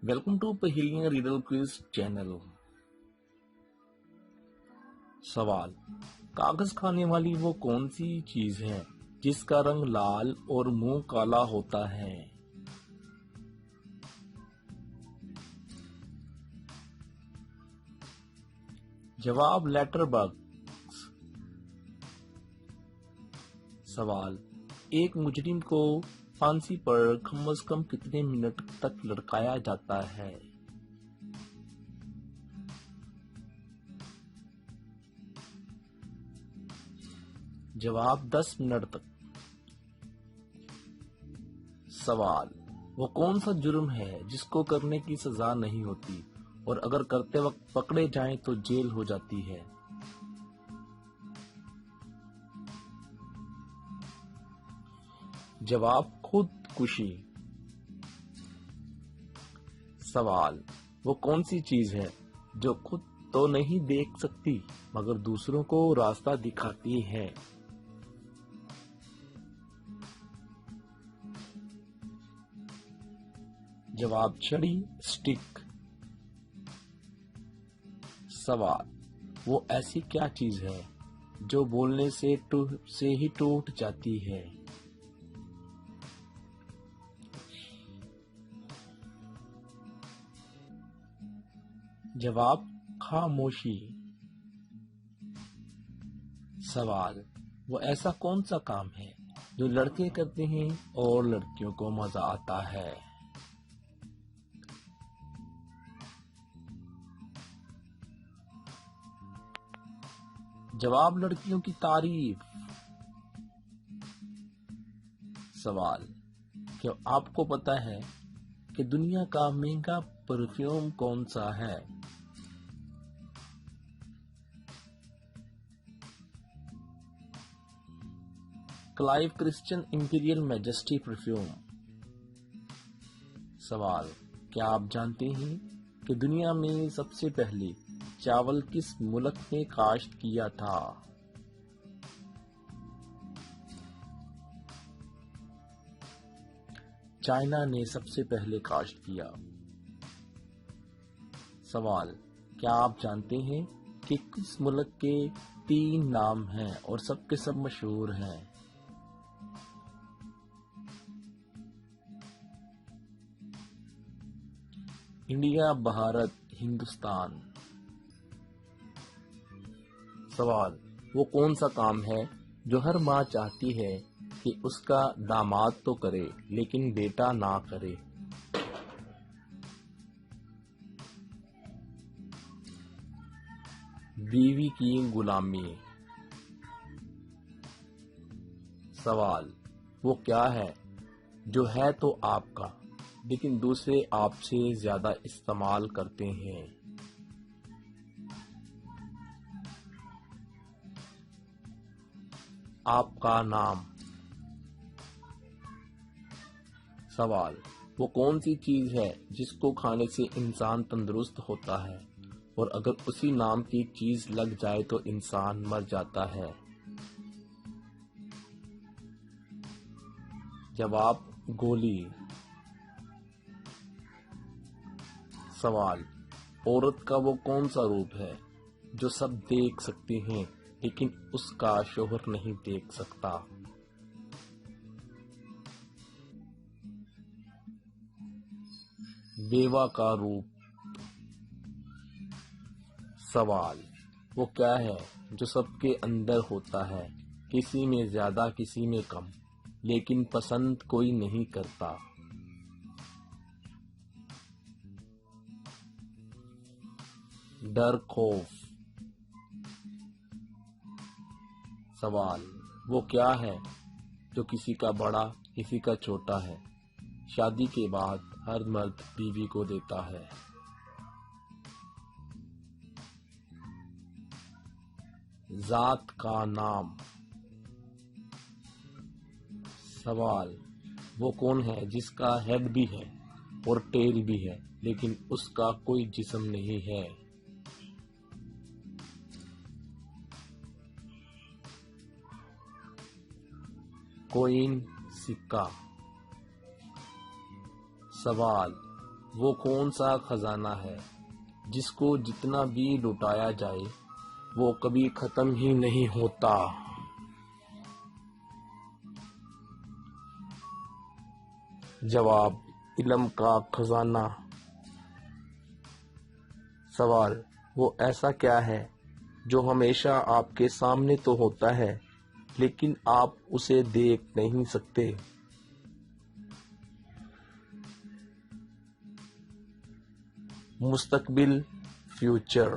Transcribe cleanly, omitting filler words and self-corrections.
Welcome to پہیلیاں riddle quiz channel. سوال: کاغذ کھانے والی وہ کون سی چیز ہے جس کا رنگ لال اور منہ کالا ہوتا ہے؟ جواب: لیٹر باکس۔ سوال: ایک مجرم کو پھانسی پر کم از کم کتنے منٹ تک لٹکایا جاتا ہے؟ جواب: 10 منٹ تک۔ سوال: وہ کون سا جرم ہے جس کو کرنے کی سزا نہیں ہوتی اور اگر کرتے وقت پکڑے جائیں تو جیل ہو جاتی ہے؟ جواب: خود کشی۔ سوال: وہ کون سی چیز ہے جو خود تو نہیں دیکھ سکتی مگر دوسروں کو راستہ دکھاتی ہے؟ جواب: چھڑی، اسٹک۔ سوال: وہ ایسی کیا چیز ہے جو بولنے سے ہی ٹوٹ جاتی ہے؟ جواب: خاموشی۔ سوال: وہ ایسا کون سا کام ہے جو لڑکے کرتے ہیں اور لڑکیوں کو مزہ آتا ہے؟ جواب: لڑکیوں کی تعریف۔ سوال: کیا آپ کو پتا ہے کہ دنیا کا مہنگا پرفیوم کون سا ہے؟ Clive Christian Imperial majesty perfume. سوال: کیا آپ جانتے ہیں کہ دنیا میں سب سے پہلے چاول کس ملک نے کاشت کیا تھا؟ چائنا نے سب سے پہلے کاشت کیا۔ سوال: کیا آپ جانتے ہیں کہ کس ملک کے 3 نام ہیں اور سب کے سب مشہور ہیں؟ انڈیا، بھارت، ہندوستان۔ سوال: وہ کون سا کام ہے جو ہر ماں چاہتی ہے کہ اس کا داماد تو کرے لیکن بیٹا نہ کرے؟ بیوی کی غلامی۔ سوال: وہ کیا ہے جو ہے تو آپ کا لیکن دوسرے آپ سے زیادہ استعمال کرتے ہیں؟ آپ کا نام۔ سوال: وہ کون سی چیز ہے جس کو کھانے سے انسان تندرست ہوتا ہے اور اگر اسی نام کی چیز لگ جائے تو انسان مر جاتا ہے؟ جواب: گولی۔ سوال: عورت کا وہ کون سا روپ ہے جو سب دیکھ سکتے ہیں لیکن اس کا شوہر نہیں دیکھ سکتا؟ بیوہ کا روپ۔ سوال: وہ کیا ہے جو سب کے اندر ہوتا ہے، کسی میں زیادہ کسی میں کم، لیکن پسند کوئی نہیں کرتا؟ ڈر، خوف۔ سوال: وہ کیا ہے جو کسی کا بڑا کسی کا چھوٹا ہے، شادی کے بعد ہر مرد بیوی کو دیتا ہے؟ ذات کا نام۔ سوال: وہ کون ہے جس کا ہیڈ بھی ہے اور ٹیل بھی ہے لیکن اس کا کوئی جسم نہیں ہے؟ کوئن، سکہ۔ سوال: وہ کون سا خزانہ ہے جس کو جتنا بھی لٹایا جائے وہ کبھی ختم ہی نہیں ہوتا؟ جواب: علم کا خزانہ۔ سوال: وہ ایسا کیا ہے جو ہمیشہ آپ کے سامنے تو ہوتا ہے لیکن آپ اسے دیکھ نہیں سکتے؟ مستقبل، فیوچر۔